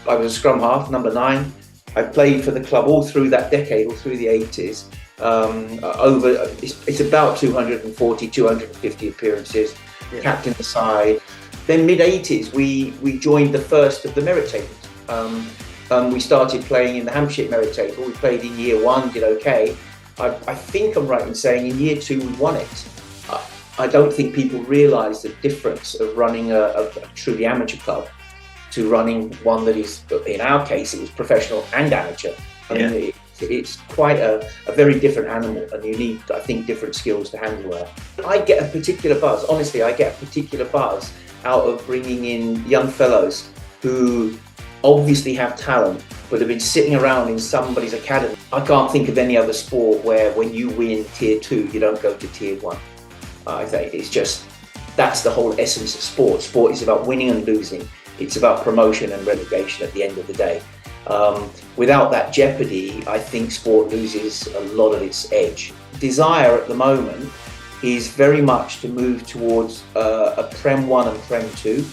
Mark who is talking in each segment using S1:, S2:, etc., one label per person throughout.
S1: I was a scrum half, number 9. I played for the club all through that decade, all through the 80s. It's about 240, 250 appearances, captain the side. Then mid-80s, we joined the first of the merit tables. We started playing in the Hampshire merit table. We played in year 1, did okay. I think I'm right in saying in year 2 we won it. I don't think people realise the difference of running a truly amateur club to running one that is, in our case, it was professional and amateur. I mean, it's quite a very different animal, and you need, I think, different skills to handle that. I get a particular buzz, honestly, I get a particular buzz out of bringing in young fellows who obviously have talent, but have been sitting around in somebody's academy. I can't think of any other sport where when you win tier 2, you don't go to tier 1. I think it's just, that's the whole essence of sport. Sport is about winning and losing. It's about promotion and relegation at the end of the day. Without that jeopardy, I think sport loses a lot of its edge. Desire at the moment is very much to move towards a Prem 1 and Prem 2,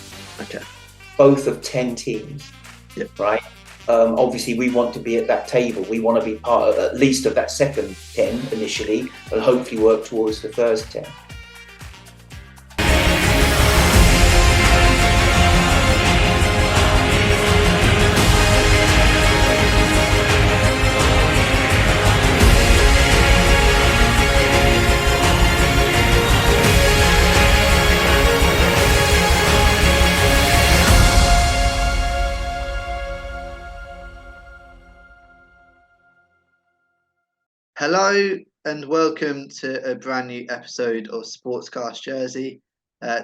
S1: both of 10 teams, right? Obviously, we want to be at that table. We want to be part of, at least of that second 10 initially, and hopefully work towards the first 10.
S2: Hello and welcome to a brand new episode of Sportscast Jersey.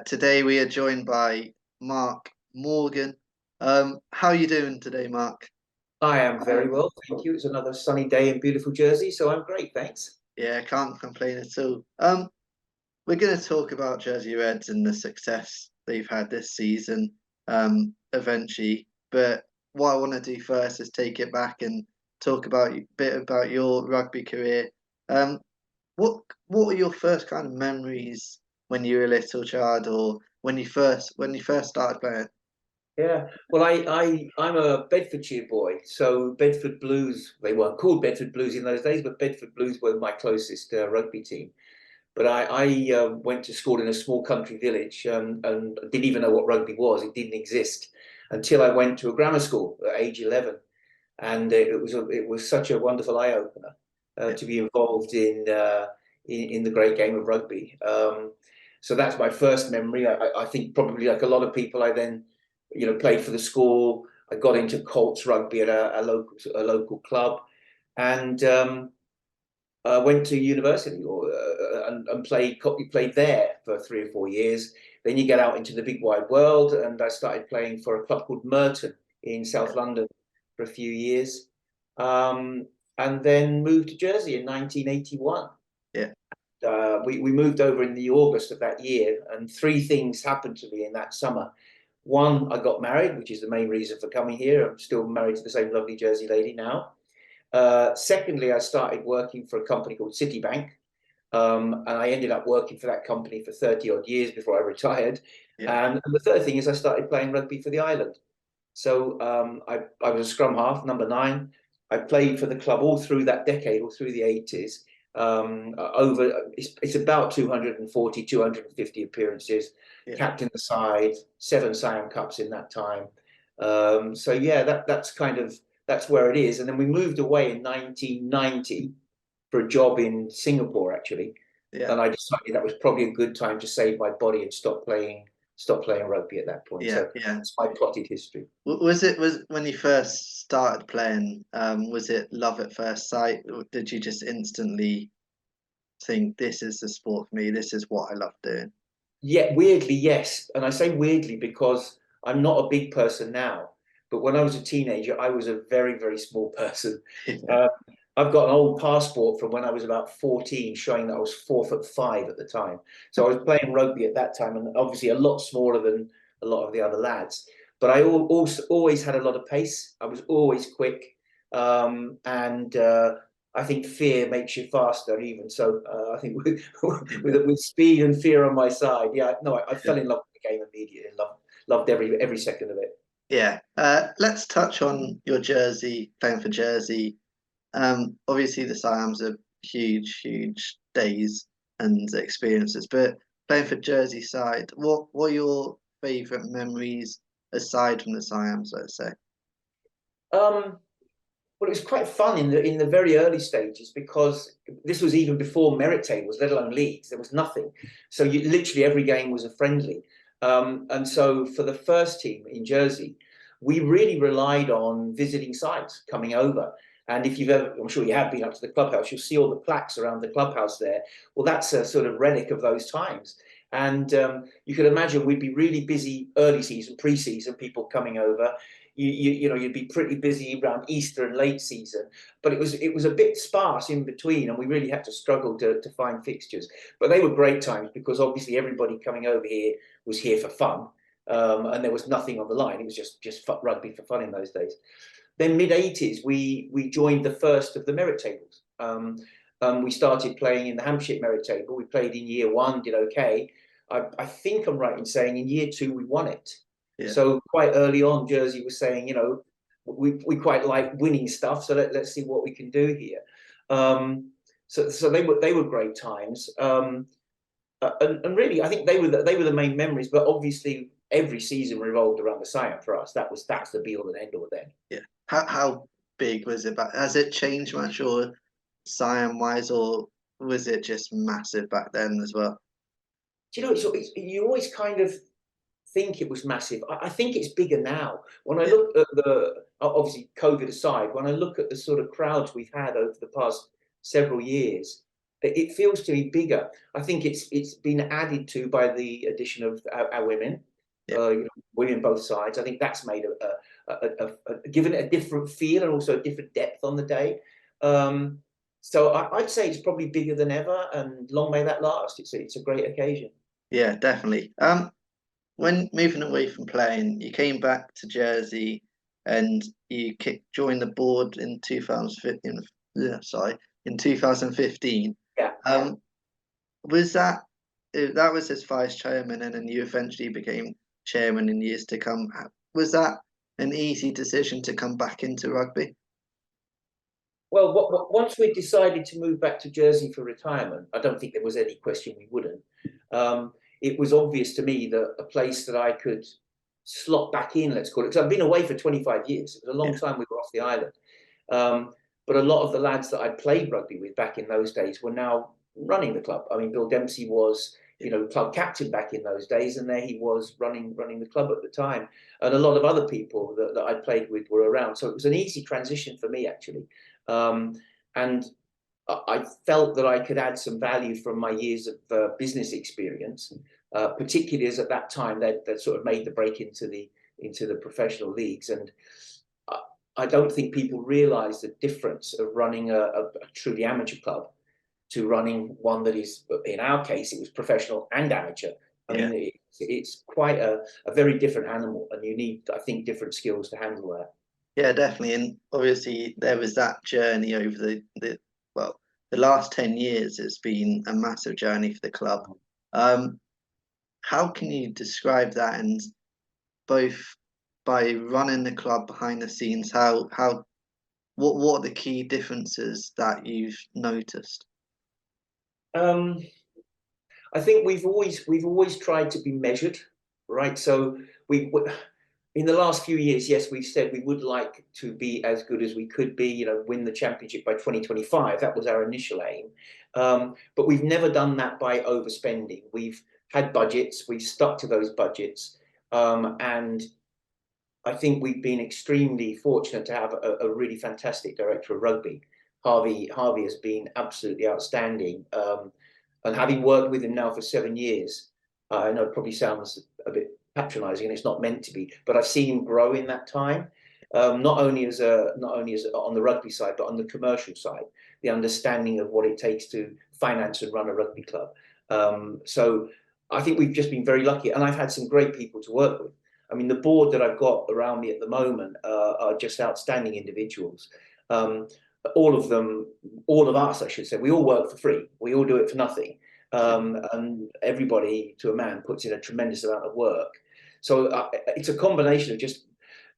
S2: Today we are joined by Mark Morgan. How are you doing today, Mark?
S1: I am very well, thank you. It's another sunny day in beautiful Jersey, so I'm great, thanks.
S2: Yeah, can't complain at all. We're going to talk about Jersey Reds and the success they've had this season, eventually. But what I want to do first is take it back and talk about a bit about your rugby career. What were your first kind of memories when you were a little child, or when you first started playing?
S1: Yeah, well, I'm a Bedfordshire boy, so Bedford Blues, they weren't called Bedford Blues in those days, but Bedford Blues were my closest rugby team. But I went to school in a small country village, and didn't even know what rugby was. It didn't exist until I went to a grammar school at age 11. And it was such a wonderful eye opener to be involved in the great game of rugby. So that's my first memory. I think probably like a lot of people, I then played for the school. I got into Colts rugby at a local club, and went to university and played there for 3 or 4 years. Then you get out into the big wide world, and I started playing for a club called Merton in South London for a few years, and then moved to Jersey in 1981. We moved over in the August of that year, and 3 things happened to me in that summer. One, I got married, which is the main reason for coming here. I'm still married to the same lovely Jersey lady now. Secondly, I started working for a company called Citibank, and I ended up working for that company for 30 odd years before I retired. And the third thing is I started playing rugby for the island. So I was a scrum half, number 9. I played for the club all through that decade, all through the 80s. It's about 240, 250 appearances, captain the side, 7 Siam Cups in that time. So yeah, that's where it is. And then we moved away in 1990 for a job in Singapore, actually. And I decided that was probably a good time to save my body and stop playing rugby at that point. So that's my plotted history.
S2: Was when you first started playing, was it love at first sight, or did you just instantly think, this is the sport for me, this is what I love doing?
S1: Yeah, weirdly, yes. And I say weirdly because I'm not a big person now. But when I was a teenager, I was a very, very small person. I've got an old passport from when I was about 14 showing that I was 4'5" at the time. So I was playing rugby at that time, and obviously a lot smaller than a lot of the other lads. But I also always had a lot of pace. I was always quick. And I think fear makes you faster even. So I think with speed and fear on my side, I fell in love with the game immediately and loved every second of it.
S2: Yeah. Let's touch on your jersey, playing for Jersey. Obviously the Siams are huge, huge days and experiences, but playing for Jersey side, what are your favourite memories aside from the Siams, let's say?
S1: Um, well, it was quite fun in the very early stages because this was even before merit tables, let alone leagues. There was nothing, so you literally every game was a friendly. And so for the first team in Jersey, we really relied on visiting sides coming over. And if you've ever, I'm sure you have been up to the clubhouse, you'll see all the plaques around the clubhouse there. Well, that's a sort of relic of those times. And you can imagine we'd be really busy early season, pre-season, people coming over. You know, you'd be pretty busy around Easter and late season, but it was a bit sparse in between, and we really had to struggle to find fixtures. But they were great times because obviously everybody coming over here was here for fun, and there was nothing on the line. It was just rugby for fun in those days. Then mid-80s, we joined the first of the merit tables. We started playing in the Hampshire merit table. We played in year one, did okay. I think I'm right in saying in year two we won it.
S2: Yeah.
S1: So quite early on, Jersey was saying, you know, we quite like winning stuff, so let's see what we can do here. So they were great times. And really, I think they were the main memories. But obviously, every season revolved around the Siam for us. That's the be all and end all then.
S2: Yeah. How big was it back? Has it changed much or Siam wise, or was it just massive back then as well?
S1: Do you know, you always kind of think it was massive. I think it's bigger now. When I
S2: Yeah.
S1: look at obviously COVID aside, when I look at the sort of crowds we've had over the past several years, it feels to me bigger. I think it's been added to by the addition of our women,
S2: Yeah.
S1: you know, women both sides. I think that's made given it a different feel and also a different depth on the day. So I'd say it's probably bigger than ever, and long may that last. It's a great occasion.
S2: Yeah, definitely. When moving away from playing, you came back to Jersey and joined the board in 2015. Yeah, sorry, in 2015.
S1: Yeah.
S2: Was that was as vice chairman, and then you eventually became chairman in years to come? Was that an easy decision to come back into rugby?
S1: Well, once we decided to move back to Jersey for retirement, I don't think there was any question we wouldn't. It was obvious to me that a place that I could slot back in, let's call it, because I've been away for 25 years. It was a long
S2: Yeah,
S1: time we were off the island. But a lot of the lads that I played rugby with back in those days were now running the club. I mean, Bill Dempsey was, you know, club captain back in those days, and there he was running the club at the time. And a lot of other people that I played with were around. So it was an easy transition for me, actually. Um, and I felt that I could add some value from my years of business experience, particularly as at that time they'd sort of made the break into the professional leagues. And I don't think people realise the difference of running a truly amateur club to running one that is, in our case, it was professional and amateur. I
S2: yeah,
S1: mean, it's quite a very different animal, and you need, I think, different skills to handle that.
S2: yeah, definitely. And obviously, there was that journey over well, the last 10 years. It's been a massive journey for the club. Um, how can you describe that, and both by running the club behind the scenes, what are the key differences that you've noticed?
S1: Um, I think we've always tried to be measured, right? So we in the last few years, yes, we've said we would like to be as good as we could be, you know, win the championship by 2025. That was our initial aim. But we've never done that by overspending. We've had budgets, we've stuck to those budgets. And I think we've been extremely fortunate to have a really fantastic director of rugby. Harvey has been absolutely outstanding. And having worked with him now for 7 years, I know it probably sounds a bit patronising, and it's not meant to be, but I've seen him grow in that time. Not only as on the rugby side, but on the commercial side, the understanding of what it takes to finance and run a rugby club. So I think we've just been very lucky, and I've had some great people to work with. I mean, the board that I've got around me at the moment are just outstanding individuals. Um, all of them, all of us, I should say, we all work for free. We all do it for nothing. And everybody, to a man, puts in a tremendous amount of work. So it's a combination of just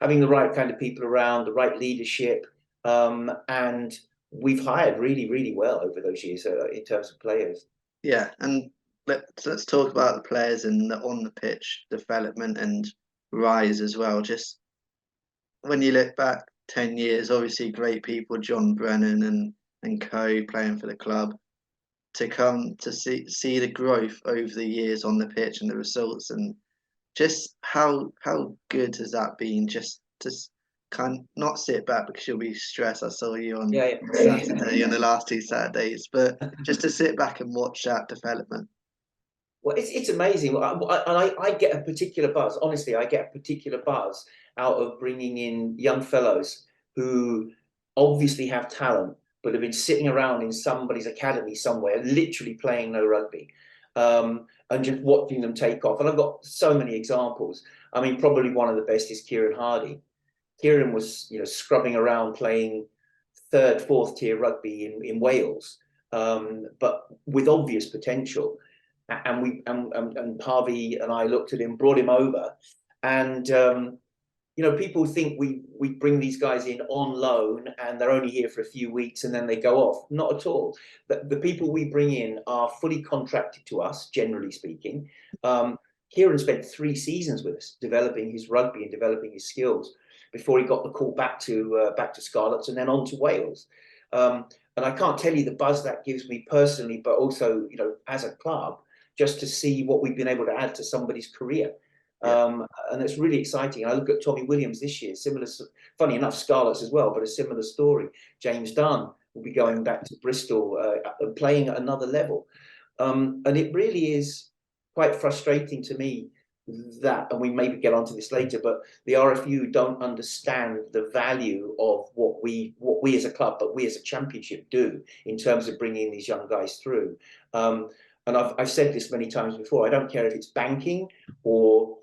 S1: having the right kind of people around, the right leadership, and we've hired really, really well over those years in terms of players.
S2: Yeah, and let's talk about the players and the on the pitch development and rise as well. Just when you look back 10 years, obviously great people, John Brennan and co playing for the club, to come to see the growth over the years on the pitch and the results, and just how good has that been? Just to kind of not sit back because you'll be stressed. I saw you
S1: Yeah,
S2: on
S1: yeah.
S2: Saturday and the last two Saturdays, but just to sit back and watch that development.
S1: Well, it's amazing. I get a particular buzz. Honestly, I get a particular buzz out of bringing in young fellows who obviously have talent, but have been sitting around in somebody's academy somewhere, literally playing no rugby, and just watching them take off. And I've got so many examples. I mean, probably one of the best is Kieran Hardy. Kieran was, scrubbing around playing third, fourth tier rugby in Wales, but with obvious potential. And Harvey and I looked at him, brought him over, and people think we bring these guys in on loan and they're only here for a few weeks and then they go off. Not at all. The people we bring in are fully contracted to us, generally speaking. Kieran spent 3 seasons with us, developing his rugby and developing his skills before he got the call back to Scarlets and then on to Wales. And I can't tell you the buzz that gives me personally, but also as a club, just to see what we've been able to add to somebody's career. And it's really exciting. I look at Tommy Williams this year, similar, funny enough, Scarlets as well, but a similar story. James Dunn will be going back to Bristol and playing at another level. And it really is quite frustrating to me that, and we maybe get onto this later, but the RFU don't understand the value of what we as a club, but we as a championship do in terms of bringing these young guys through. And I've said this many times before. I don't care if it's banking or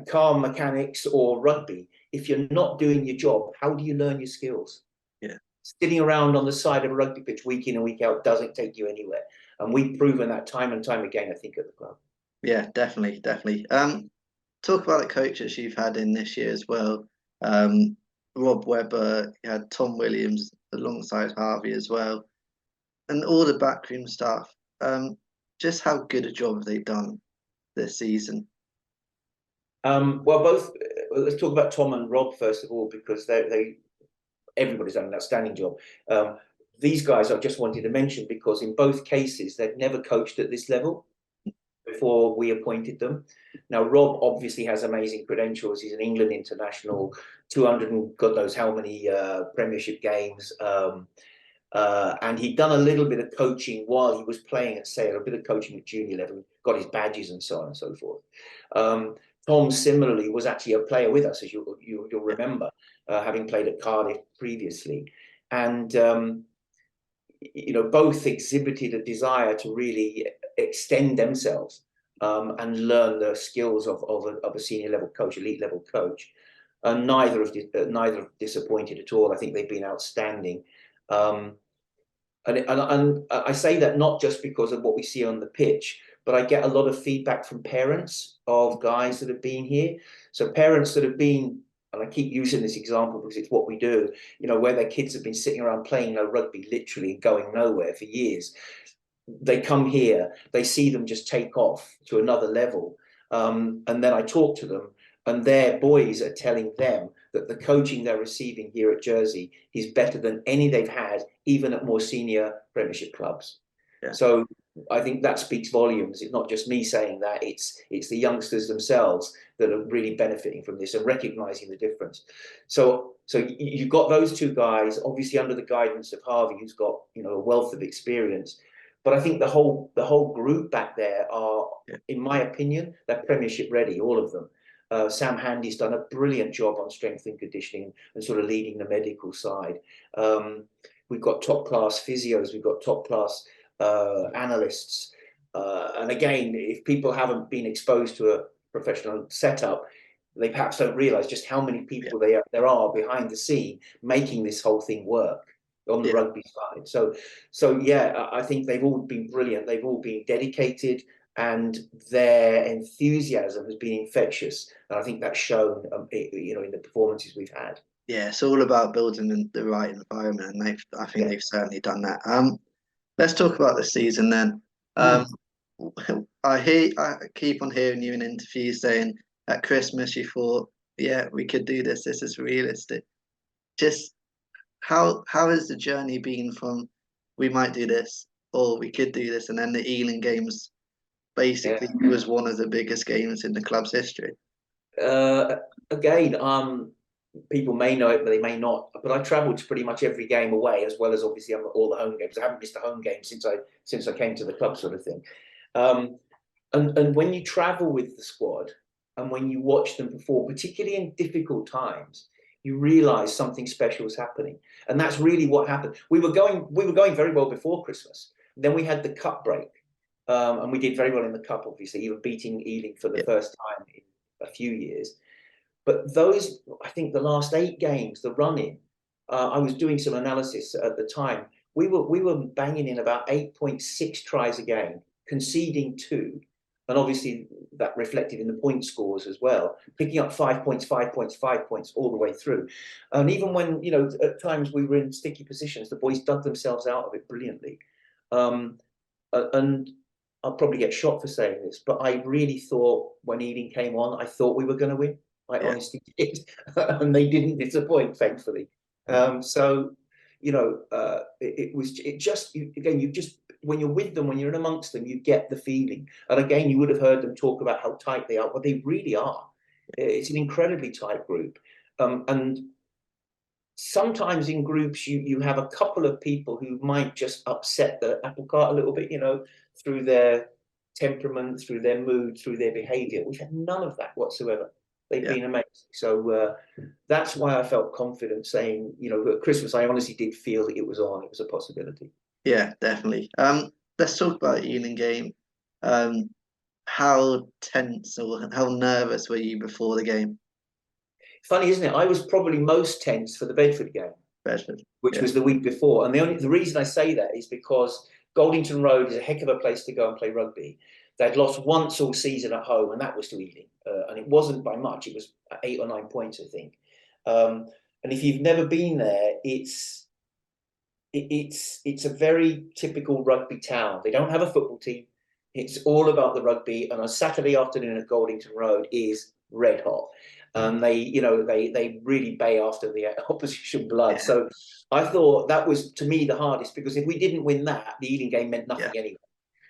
S1: car mechanics or rugby. If you're not doing your job, how do you learn your skills?
S2: Yeah.
S1: Sitting around on the side of a rugby pitch week in and week out doesn't take you anywhere. And we've proven that time and time again, I think, at the club.
S2: Yeah, definitely, definitely. Talk about the coaches you've had in this year as well. Rob Webber, you had Tom Williams alongside Harvey as well, and all the backroom staff. Just how good a job have they done this season?
S1: Well, let's talk about Tom and Rob first of all, because everybody's done an outstanding job. These guys I just wanted to mention because in both cases they'd never coached at this level before we appointed them. Now, Rob obviously has amazing credentials. He's an England international, 200 and God knows how many Premiership games. And he'd done a little bit of coaching while he was playing at Sale, a bit of coaching at junior level, got his badges and so on and so forth. Tom similarly was actually a player with us, as you'll remember, having played at Cardiff previously. And both exhibited a desire to really extend themselves and learn the skills of a senior level coach, elite level coach. And neither have disappointed at all. I think they've been outstanding. And I say that not just because of what we see on the pitch, but I get a lot of feedback from parents of guys that have been here. So parents that have been, and I keep using this example because it's what we do, where their kids have been sitting around playing no rugby, literally going nowhere for years. They come here, they see them just take off to another level. And then I talk to them, and their boys are telling them that the coaching they're receiving here at Jersey is better than any they've had, even at more senior Premiership clubs. Yeah. So I think that speaks volumes. It's not just me saying that, it's the youngsters themselves that are really benefiting from this and recognizing the difference. So you've got those two guys, obviously under the guidance of Harvey, who's got a wealth of experience. But I think the whole group back there are, in my opinion, they're Premiership ready, all of them. Sam Handy's done a brilliant job on strength and conditioning and sort of leading the medical side. We've got top class physios, we've got top class analysts. And again, if people haven't been exposed to a professional setup, they perhaps don't realize just how many people there are behind the scene making this whole thing work on the rugby side. So yeah, I think they've all been brilliant. They've all been dedicated. and their enthusiasm has been infectious. And I think that's shown, in the performances we've had.
S2: Yeah, it's all about building the right environment, and I think
S1: Yeah.
S2: they've certainly done that. Let's talk about the season then. Um,
S1: Mm.
S2: I keep on hearing you in interviews saying at Christmas you thought, yeah, we could do this. This is realistic. Just how has the journey been from we might do this or we could do this, and then the Ealing games
S1: Yeah.
S2: basically was one of the biggest games in the club's history.
S1: Uh, Again, people may know it, but they may not. But I travelled to pretty much every game away, as well as obviously all the home games. I haven't missed a home game since I came to the club, sort of thing. Um, and when you travel with the squad, and when you watch them perform, particularly in difficult times, you realise something special is happening, and that's really what happened. We were going very well before Christmas. Then we had the cup break, and we did very well in the cup, obviously, even beating Ealing for the
S2: Yeah,
S1: first time in a few years. But those, I think, the last 8 games, the run-in, I was doing some analysis at the time. We were banging in about 8.6 tries a game, conceding 2, and obviously that reflected in the point scores as well. Picking up 5 points, 5 points, 5 points all the way through, and even when at times we were in sticky positions, the boys dug themselves out of it brilliantly. Um, and I'll probably get shot for saying this, but I really thought when Ealing came on, I thought we were going to win. I
S2: yeah,
S1: honestly did, and they didn't disappoint, thankfully. So, it just again, you just when you're with them, when you're in amongst them, you get the feeling. And again, you would have heard them talk about how tight they are, but they really are. It's an incredibly tight group, and sometimes in groups you have a couple of people who might just upset the apple cart a little bit, through their temperament, through their mood, through their behavior. We've had none of that whatsoever. They've
S2: yeah,
S1: been amazing. So that's why I felt confident saying, at Christmas, I honestly did feel that it was on, it was a possibility.
S2: yeah, definitely. Let's talk about Ealing game. Um, how tense or how nervous were you before the game,
S1: Funny, isn't it? I was probably most tense for the Bedford game,
S2: Bedford?
S1: which
S2: Yeah,
S1: was the week before. And the reason I say that is because Goldington Road is a heck of a place to go and play rugby. They'd lost once all season at home, and that was to Ealing. And it wasn't by much, it was 8 or 9 points, I think. And if you've never been there, it's a very typical rugby town. They don't have a football team. It's all about the rugby. And a Saturday afternoon at Goldington Road is red hot. And they really bay after the opposition blood.
S2: yeah,
S1: So I thought that was, to me, the hardest, because if we didn't win that, the Ealing game meant
S2: yeah,
S1: nothing anyway.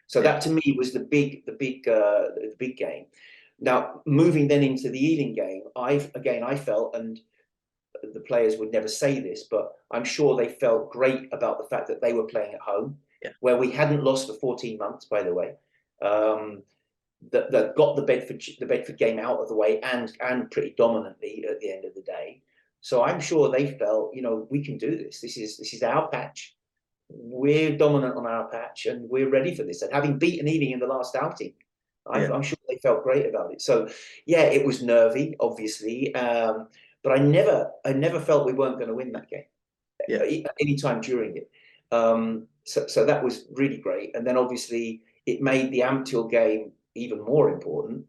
S1: So
S2: yeah,
S1: that to me was the big game. Now moving then into the Ealing game, I felt, and the players would never say this, but I'm sure they felt great about the fact that they were playing at home,
S2: yeah,
S1: where we hadn't lost for 14 months, by the way. Um, that got the Bedford game out of the way, and pretty dominantly at the end of the day. So I'm sure they felt, we can do this. This is our patch. We're dominant on our patch, and we're ready for this. And having beaten Ealing in the last outing,
S2: yeah,
S1: I'm sure they felt great about it. So yeah, it was nervy, obviously, but I never felt we weren't going to win that game
S2: yeah,
S1: at any time during it. So that was really great. And then obviously it made the Ampthill game even more important,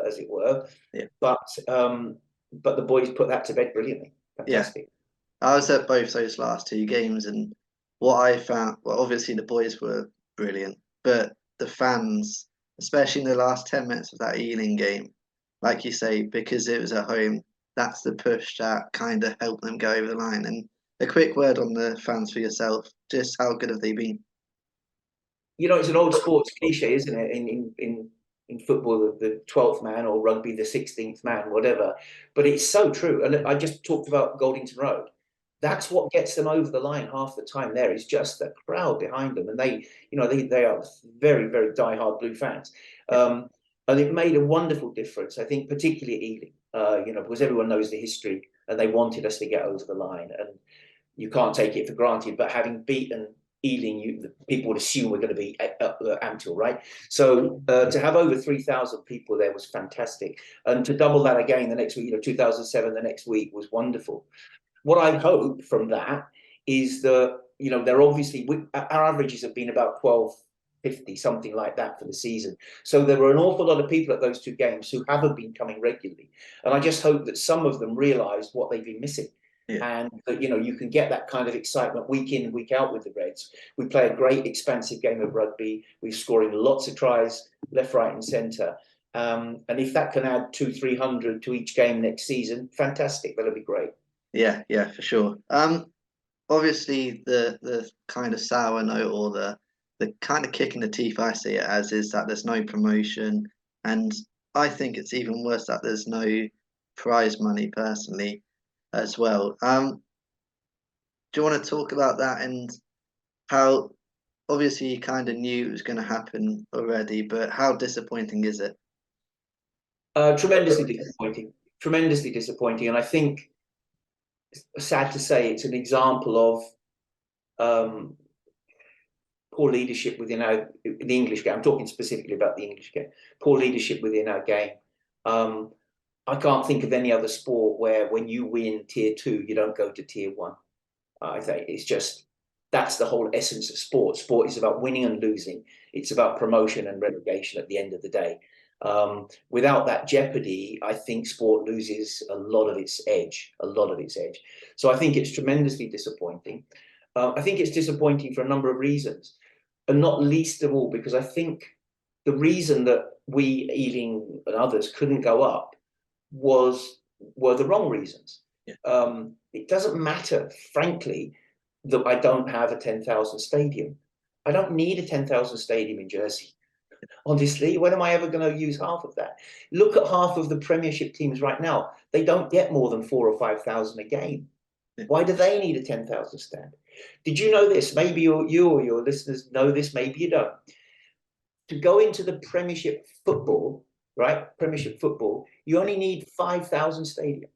S1: as it were.
S2: yeah,
S1: But the boys put that to bed brilliantly.
S2: yeah.
S1: Fantastic.
S2: I was at both those last two games, and what I found, well, obviously the boys were brilliant, but the fans, especially in the last 10 minutes of that Ealing game, like you say, because it was at home, that's the push that kind of helped them go over the line. And a quick word on the fans for yourself, just how good have they been?
S1: It's an old sports cliche, isn't it? In football, the 12th man, or rugby, the 16th man, whatever. But it's so true. And I just talked about Goldington Road. That's what gets them over the line half the time. There is just the crowd behind them, and they are very, very diehard Blue fans.
S2: Yeah,
S1: And it made a wonderful difference, I think, particularly at Ealing. Because everyone knows the history, and they wanted us to get over the line, and you can't take it for granted. But having beaten Ealing, people would assume we're going to be at Ampthill, right? So to have over 3,000 people there was fantastic, and to double that again the next week, 2007, the next week, was wonderful. What I hope from that is that they're obviously our averages have been about 12, 50, something like that for the season. So there were an awful lot of people at those 2 games who haven't been coming regularly. And I just hope that some of them realised what they've been missing.
S2: Yeah.
S1: And that, you can get that kind of excitement week in and week out with the Reds. We play a great, expansive game of rugby. We're scoring lots of tries, left, right, and centre. And if that can add 200-300 to each game next season, fantastic. That'll be great.
S2: Yeah, for sure. Obviously the kind of sour note, or the kind of kick in the teeth I see it as, is that there's no promotion, and I think it's even worse that there's no prize money personally as well. Do you want to talk about that, and how obviously you kind of knew it was going to happen already, but how disappointing is it?
S1: Tremendously disappointing. Tremendously disappointing. And I think, sad to say, it's an example of poor leadership within the English game. I'm talking specifically about the English game. Poor leadership within our game. I can't think of any other sport where when you win tier 2, you don't go to tier 1. I think it's just, that's the whole essence of sport. Sport is about winning and losing. It's about promotion and relegation at the end of the day. Without that jeopardy, I think sport loses a lot of its edge, So I think it's tremendously disappointing. I think it's disappointing for a number of reasons, and not least of all because I think the reason that we, Ealing and others, couldn't go up were the wrong reasons.
S2: Yeah.
S1: It doesn't matter, frankly, that I don't have a 10,000 stadium. I don't need a 10,000 stadium in Jersey. Honestly, when am I ever going to use half of that? Look at half of the Premiership teams right now. They don't get more than 4,000 or 5,000 a game.
S2: Yeah.
S1: Why do they need a 10,000 stand? Did you know this? Maybe you or your listeners know this, maybe you don't. To go into the Premiership football, right? Premiership football, you only need 5,000 stadium.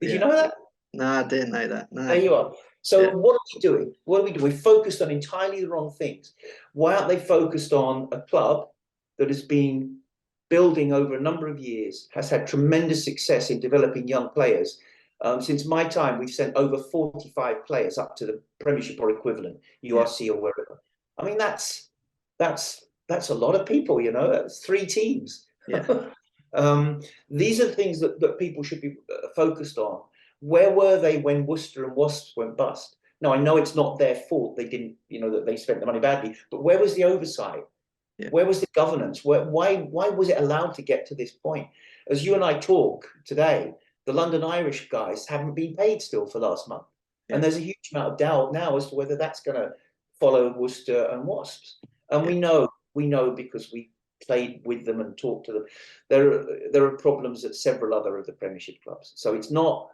S1: Did you know that?
S2: No, I didn't know that. No.
S1: There you are. So what are we doing? We're focused on entirely the wrong things. Why aren't they focused on a club that has been building over a number of years, has had tremendous success in developing young players? Since my time, we've sent over 45 players up to the Premiership or equivalent, URC or wherever. I mean, that's a lot of people, That's 3 teams.
S2: Yeah.
S1: These are things that people should be focused on. Where were they when Worcester and Wasps went bust? Now, I know it's not their fault. They didn't, that they spent the money badly. But where was the oversight?
S2: Yeah.
S1: Where was the governance? Why was it allowed to get to this point? As you and I talk today, the London Irish guys haven't been paid still for last month.
S2: Yeah.
S1: And there's a huge amount of doubt now as to whether that's going to follow Worcester and Wasps. And we know because we played with them and talked to them. There are problems at several other of the Premiership clubs. So it's not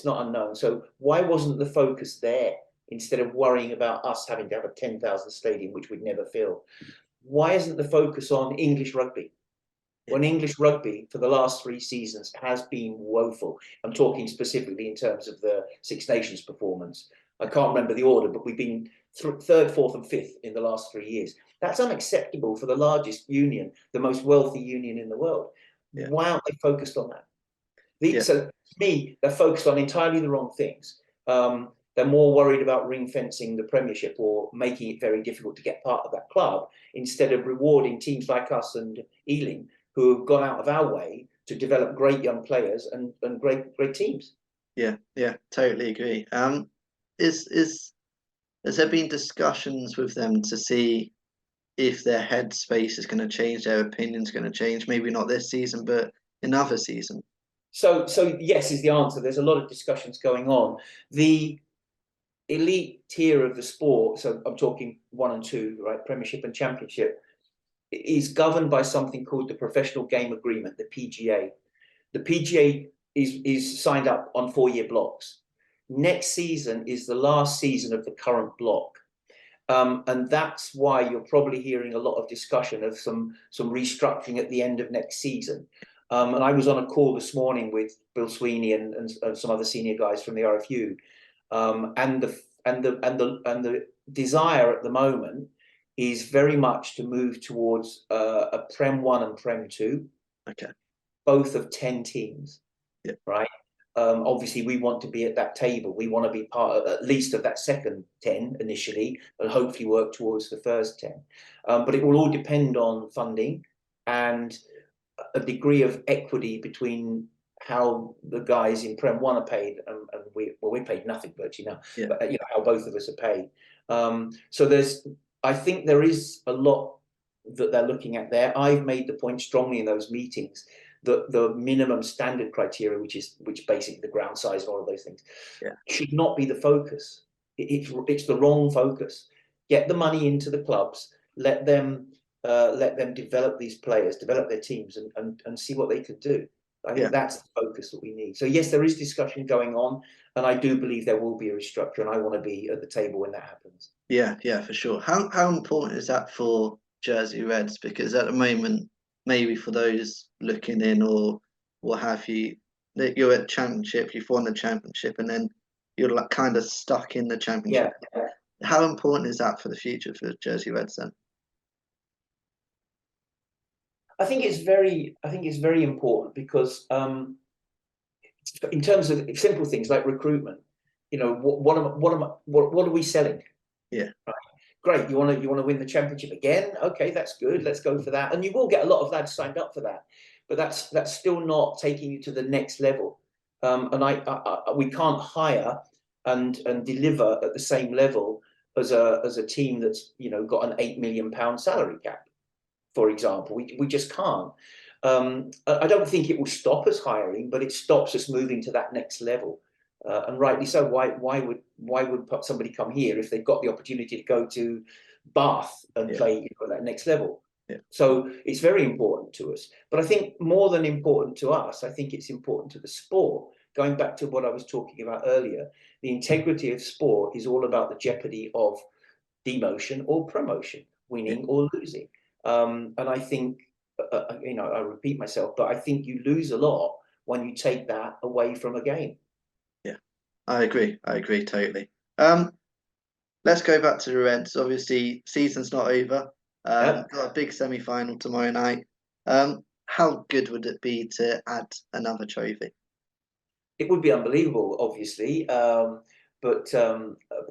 S1: unknown. So why wasn't the focus there instead of worrying about us having to have a 10,000 stadium, which we'd never fill? Why isn't the focus on English rugby? When English rugby for the last 3 seasons has been woeful. I'm talking specifically in terms of the Six Nations performance. I can't remember the order, but we've been 3rd, 4th and 5th in the last 3 years. That's unacceptable for the largest union, the most wealthy union in the world. Yeah. Why aren't they focused on that? So to me, they're focused on entirely the wrong things. They're more worried about ring fencing the Premiership or making it very difficult to get part of that club instead of rewarding teams like us and Ealing, who have gone out of our way to develop great young players and great teams.
S2: Yeah, totally agree. Has there been discussions with them to see if their headspace is going to change, their opinion's going to change? Maybe not this season, but in other seasons.
S1: So yes is the answer. There's a lot of discussions going on. The elite tier of the sport, so I'm talking 1 and 2, right, Premiership and Championship, is governed by something called the Professional Game Agreement, the PGA. The PGA is signed up on 4-year blocks. Next season is the last season of the current block. And that's why you're probably hearing a lot of discussion of some restructuring at the end of next season. And I was on a call this morning with Bill Sweeney and some other senior guys from the RFU, and the desire at the moment is very much to move towards a Prem 1 and Prem 2,
S2: okay,
S1: both of 10 teams, right? Obviously, we want to be at that table. We want to be part of, at least of that second 10 initially, and hopefully work towards the first 10. But it will all depend on funding and a degree of equity between how the guys in Prem 1 are paid, and we're paid nothing virtually now, but how both of us are paid. So I think there is a lot that they're looking at there. I've made the point strongly in those meetings that the minimum standard criteria, which basically the ground size and all of those things, should not be the focus. It's the wrong focus. Get the money into the clubs, let them develop these players, develop their teams, and see what they could do. I think that's the focus that we need. So yes, there is discussion going on, and I do believe there will be a restructure, and I want to be at the table when that happens.
S2: Yeah, for sure. How important is that for Jersey Reds? Because at the moment, maybe for those looking in or what have you, that you're at championship, you've won the championship, and then you're like kind of stuck in the championship.
S1: Yeah.
S2: How important is that for the future for Jersey Reds then?
S1: I think it's very important because in terms of simple things like recruitment, what are we selling?
S2: Yeah.
S1: Right. Great. You want to win the championship again? Okay, that's good. Let's go for that. And you will get a lot of lads signed up for that, but that's still not taking you to the next level. And we can't hire and deliver at the same level as a team that's got an £8 million salary cap, for example. We just can't. I don't think it will stop us hiring, but it stops us moving to that next level. And rightly so. Why would somebody come here if they've got the opportunity to go to Bath and play at that next level?
S2: Yeah.
S1: So it's very important to us. But I think more than important to us, I think it's important to the sport. Going back to what I was talking about earlier, the integrity of sport is all about the jeopardy of demotion or promotion, winning or losing. And I think, I repeat myself, but I think you lose a lot when you take that away from a game.
S2: Yeah, I agree totally. Let's go back to the Reds. Obviously, season's not over. Got a big semi-final tomorrow night. How good would it be to add another trophy?
S1: It would be unbelievable, obviously, but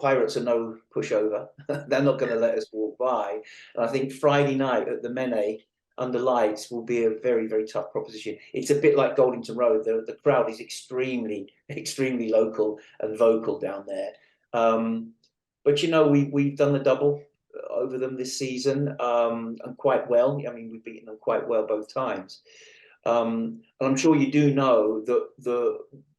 S1: Pirates are no pushover. They're not going to let us walk by. And I think Friday night at the Mene under lights will be a very, very tough proposition. It's a bit like Goldington Road. The crowd is extremely, extremely local and vocal down there. But we've done the double over them this season, and quite well. I mean, we've beaten them quite well both times. And I'm sure you do know that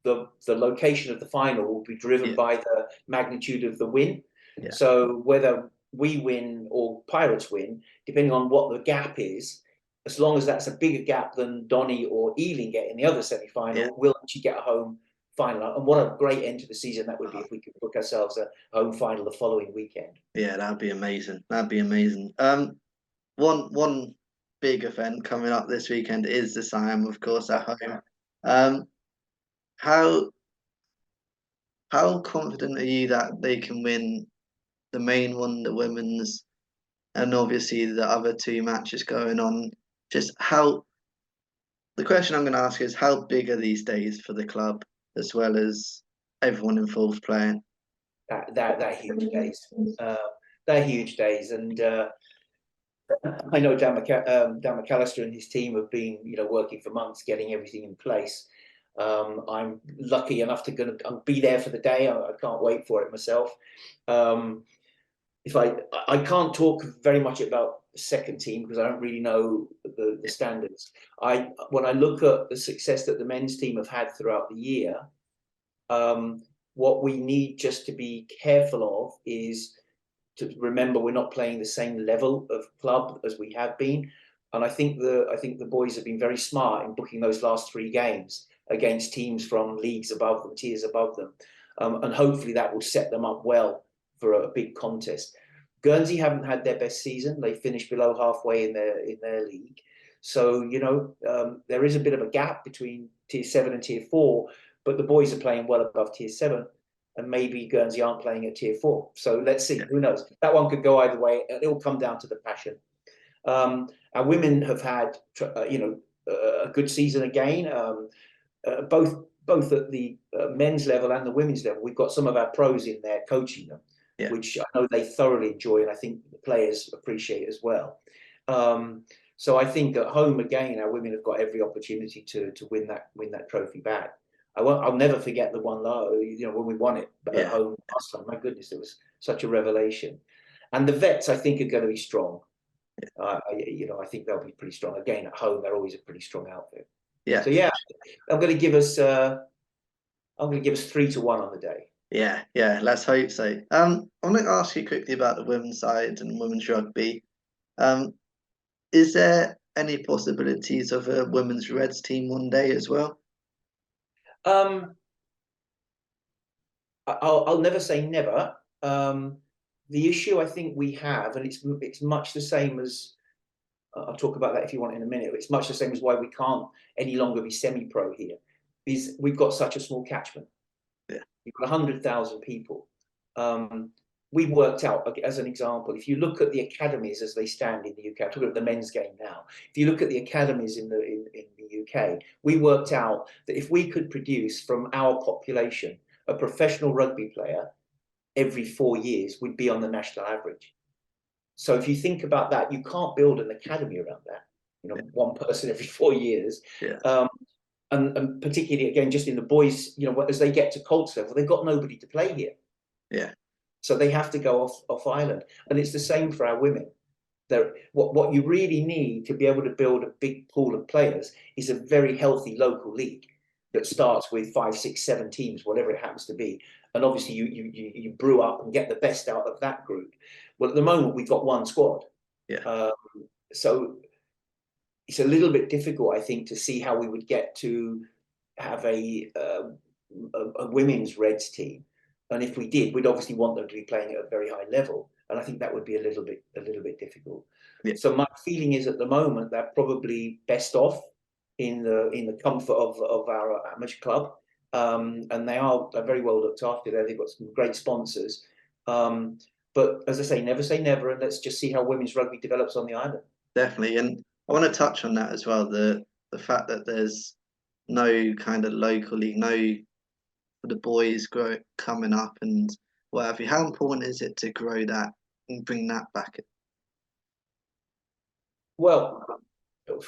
S1: the location of the final will be driven by the magnitude of the win.
S2: Yeah.
S1: So whether we win or Pirates win, depending on what the gap is, as long as that's a bigger gap than Donny or Ealing get in the other semi-final, we'll actually get a home final. And what a great end to the season that would be if we could book ourselves a home final the following weekend.
S2: Yeah, that'd be amazing. One big event coming up this weekend is the Siam, of course, at home. How confident are you that they can win the main one, the women's, and obviously the other two matches going on? The question I'm going to ask is, how big are these days for the club as well as everyone involved playing?
S1: They're huge days. They're huge days, and I know Dan McAllister and his team have been, working for months getting everything in place. I'm lucky enough to I'll be there for the day. I can't wait for it myself. If I can't talk very much about the second team because I don't really know the standards. When I look at the success that the men's team have had throughout the year, what we need just to be careful of is to remember we're not playing the same level of club as we have been. And I think the boys have been very smart in booking those last 3 games against teams from leagues above them, tiers above them. And hopefully that will set them up well for a big contest. Guernsey haven't had their best season. They finished below halfway in their league. So, there is a bit of a gap between tier 7 and tier 4, but the boys are playing well above tier 7. And maybe Guernsey aren't playing at tier 4. So let's see. Who knows? That one could go either way. It will come down to the passion. Our women have had, a good season again. Both both at the men's level and the women's level, we've got some of our pros in there coaching them,
S2: Yeah.
S1: which I know they thoroughly enjoy, and I think the players appreciate as well. So I think at home again, our women have got every opportunity to win that trophy back. I'll never forget the one, when we won it at home last time. My goodness, it was such a revelation. And the vets, I think, are going to be strong. I think they'll be pretty strong. Again, at home, they're always a pretty strong outfit.
S2: Yeah.
S1: So yeah, I'm going to give us 3-1 on the day.
S2: Yeah, let's hope so. I want to ask you quickly about the women's side and women's rugby. Is there any possibilities of a women's Reds team one day as well?
S1: I'll never say never. The issue I think we have, and it's much the same as, I'll talk about that if you want in a minute. It's much the same as why we can't any longer be semi-pro here, is we've got such a small catchment.
S2: Yeah.
S1: You've got 100,000 people. We worked out, as an example, if you look at the academies as they stand in the UK, I'm talking about the men's game now. If you look at the academies in the UK, we worked out that if we could produce from our population a professional rugby player every 4 years, we'd be on the national average. So if you think about that, you can't build an academy around that. One person every 4 years.
S2: Yeah.
S1: And particularly, again, just in the boys, as they get to Colts level, they've got nobody to play here.
S2: Yeah.
S1: So they have to go off island. And it's the same for our women. What you really need to be able to build a big pool of players is a very healthy local league that starts with 5, 6, 7 teams, whatever it happens to be. And obviously you brew up and get the best out of that group. Well, at the moment, we've got one squad.
S2: Yeah.
S1: So it's a little bit difficult, I think, to see how we would get to have a women's Reds team. And if we did, we'd obviously want them to be playing at a very high level. And I think that would be a little bit difficult.
S2: Yeah.
S1: So my feeling is at the moment they're probably best off in the comfort of our amateur club. And they're very well looked after there. They've got some great sponsors. But as I say never, and let's just see how women's rugby develops on the island.
S2: Definitely. And I want to touch on that as well, the fact that there's no kind of local league, no for the boys coming up and whatever. How important is it to grow that and bring that back?
S1: Well, I don't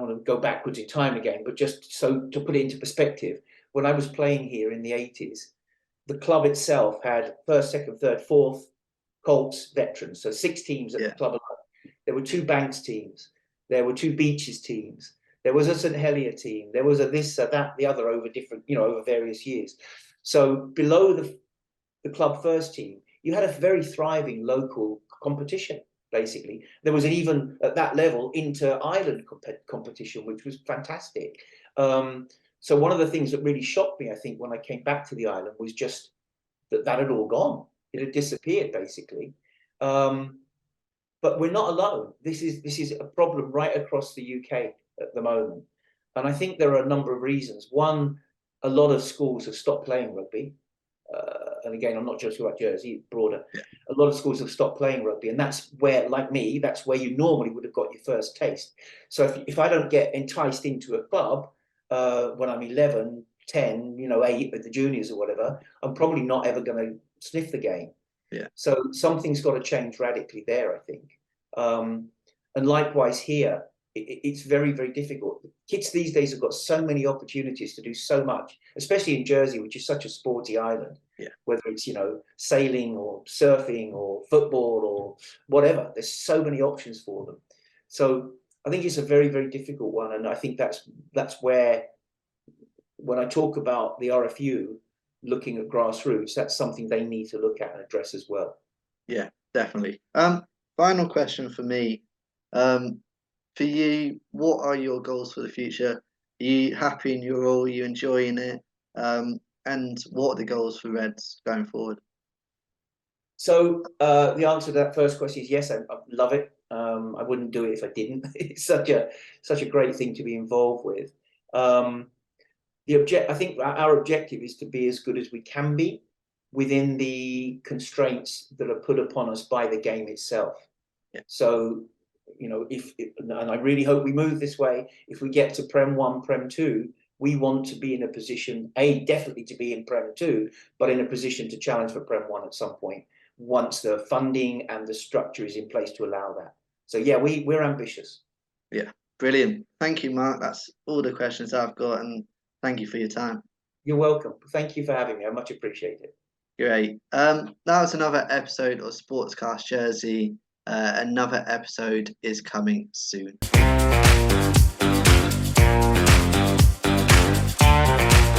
S1: want to go backwards in time again, but just so to put it into perspective, when I was playing here in the 80s, the club itself had first, second, third, fourth Colts veterans, so 6 teams at the club alone. There were 2 Banks teams, there were 2 Beaches teams, there was a St Helier team, there was a this, a that, the other over different, over various years. So below the club first team, you had a very thriving local competition. Basically, there was even at that level inter-island competition, which was fantastic. So one of the things that really shocked me, I think, when I came back to the island was just that had all gone. It had disappeared, basically. But we're not alone. This is a problem right across the UK at the moment, and I think there are a number of reasons. One, a lot of schools have stopped playing rugby. And again, I'm not just talking about Jersey, broader.
S2: Yeah.
S1: A lot of schools have stopped playing rugby, and that's where, like me, that's where you normally would have got your first taste. So if I don't get enticed into a club when I'm 11, 10, 8 with the juniors or whatever, I'm probably not ever going to sniff the game.
S2: Yeah.
S1: So something's got to change radically there, I think. And likewise here, it's very, very difficult. Kids these days have got so many opportunities to do so much, especially in Jersey, which is such a sporty island.
S2: Yeah.
S1: Whether it's sailing or surfing or football or whatever, there's so many options for them. So I think it's a very, very difficult one, and I think that's where, when I talk about the RFU looking at grassroots, that's something they need to look at and address as well.
S2: Yeah, definitely. Final question for me. For you, what are your goals for the future? Are you happy in your role? Are you enjoying it? And what are the goals for Reds going forward?
S1: So the answer to that first question is yes, I love it. I wouldn't do it if I didn't. It's such a great thing to be involved with. I think our objective is to be as good as we can be within the constraints that are put upon us by the game itself.
S2: Yeah.
S1: So, and I really hope we move this way. If we get to Prem 1, Prem 2, we want to be in a position, definitely to be in Prem 2, but in a position to challenge for Prem 1 at some point, once the funding and the structure is in place to allow that. So yeah, we're ambitious.
S2: Yeah, brilliant. Thank you, Mark. That's all the questions I've got, and thank you for your time.
S1: You're welcome. Thank you for having me. I much appreciate it.
S2: Great. That was another episode of Sportscast Jersey. Another episode is coming soon.